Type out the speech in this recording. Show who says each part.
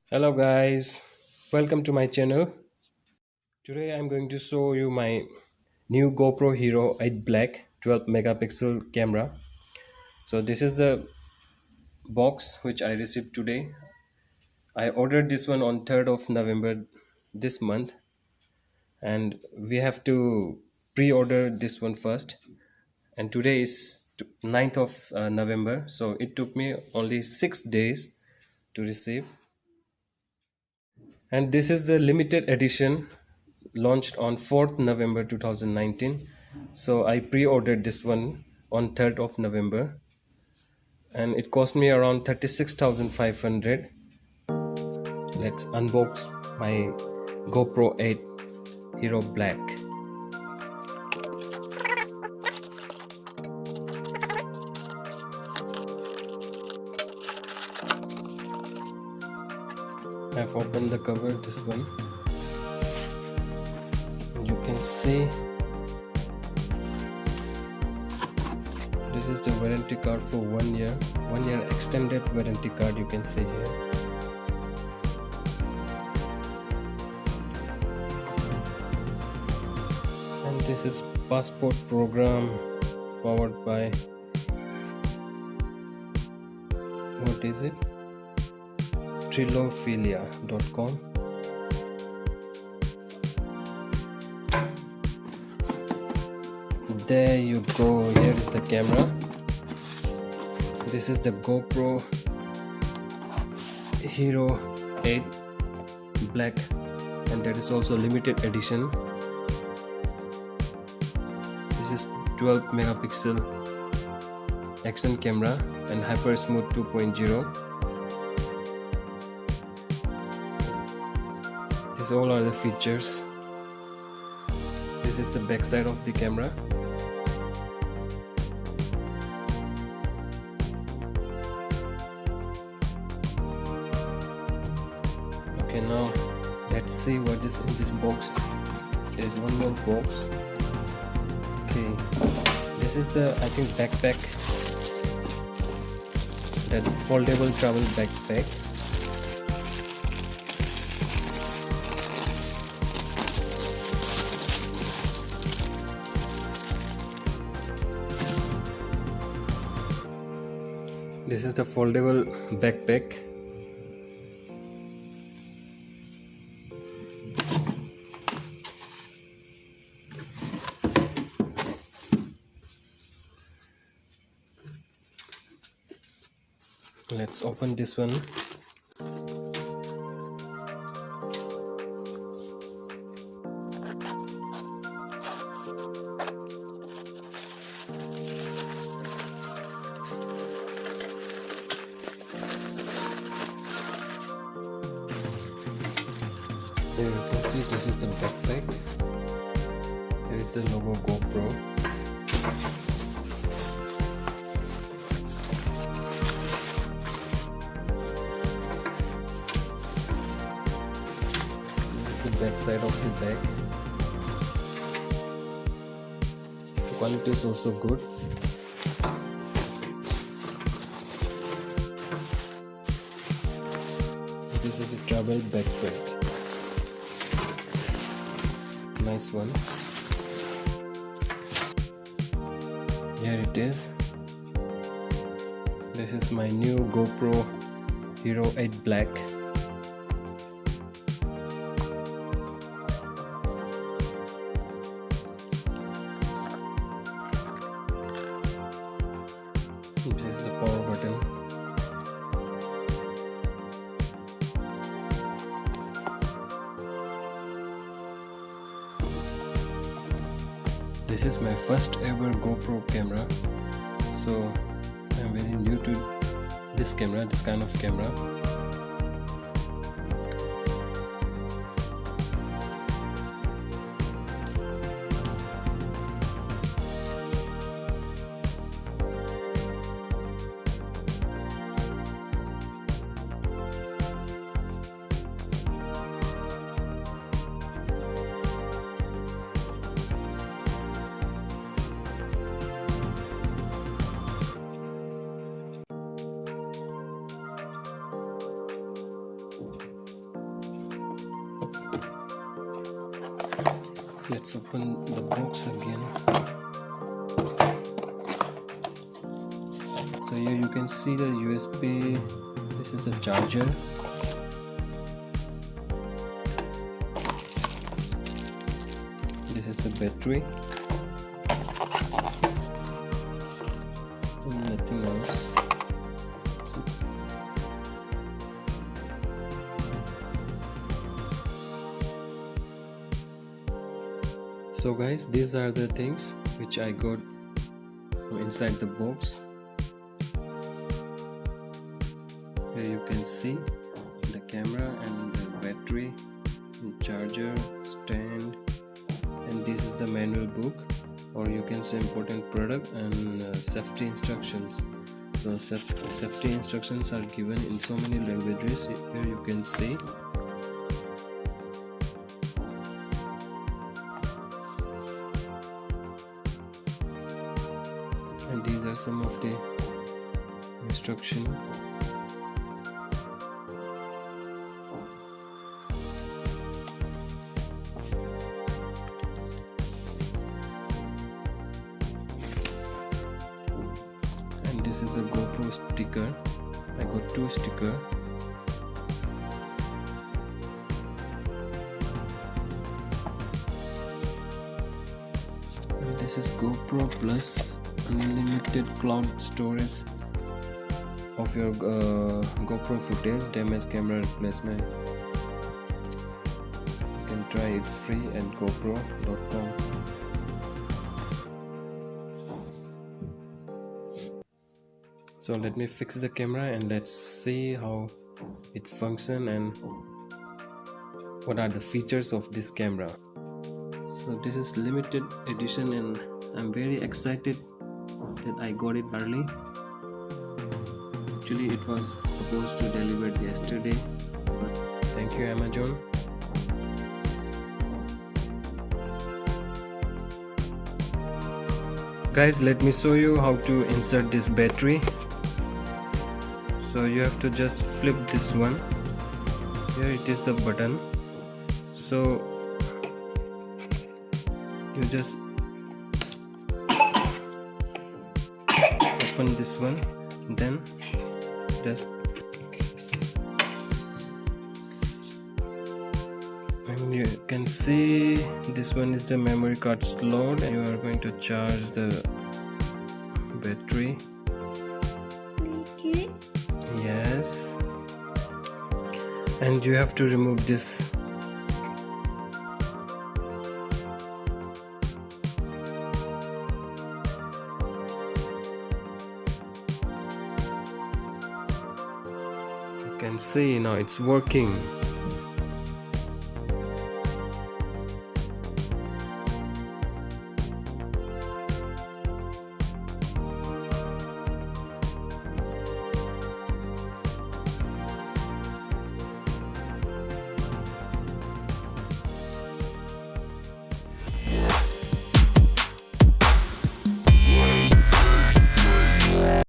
Speaker 1: Hello guys, welcome to my channel. Today I'm going to show you my new GoPro Hero 8 Black 12 megapixel camera. So this is the box which I received today. I ordered this one on 3rd of November this month, and we have to pre-order this one first, and today is 9th of November, so it took me only 6 days to receive. And this is the limited edition launched on 4th November 2019. So I pre-ordered this one on 3rd of November, and it cost me around 36,500. Let's unbox my GoPro 8 Hero Black. I've opened the cover, this one. You can see this is the warranty card for 1 year. 1 year extended warranty card, you can see here. And this is passport program powered by, what is it? Trilophilia.com. There you go. Here is the camera. This is the GoPro Hero 8 Black, and that is also limited edition. This is 12 megapixel action camera and HYPERSMOOTH 2.0. These all are the features. This is the back side of the camera. Okay, now let's see what is in this box. There is one more box. Okay, this is the, I think, backpack, that foldable travel backpack. This is the foldable backpack. Let's open this one. Here you can see this is the backpack. Here is the logo GoPro. This is the back side of the bag. The quality is also good. This is a travel backpack. Nice one. Here it is. This is my new GoPro Hero 8 Black. This is the power button. This is my first ever GoPro camera, so I'm very new to this camera, this kind of camera. Let's open the box again. So here you can see the USB. This is the charger. This is the battery. Nothing else. So guys, these are the things which I got inside the box. Here you can see the camera and the battery, and charger, stand, and this is the manual book, or you can say important product, and safety instructions. So safety instructions are given in so many languages. Here you can see. And these are some of the instructions. And this is the GoPro sticker. I got 2 stickers. And this is GoPro Plus unlimited cloud storage of your GoPro footage, damaged camera replacement. You can try it free at GoPro.com. So let me fix the camera and let's see how it functions and what are the features of this camera. So this is limited edition and I'm very excited that I got it early. Actually it was supposed to deliver yesterday, but thank you Amazon. Guys, let me show you how to insert this battery. So you have to just flip this one. Here it is the button. So you just open this one, then just, and you can see this one is the memory card slot, and you are going to charge the battery. Yes, and you have to remove this. You can see now it's working.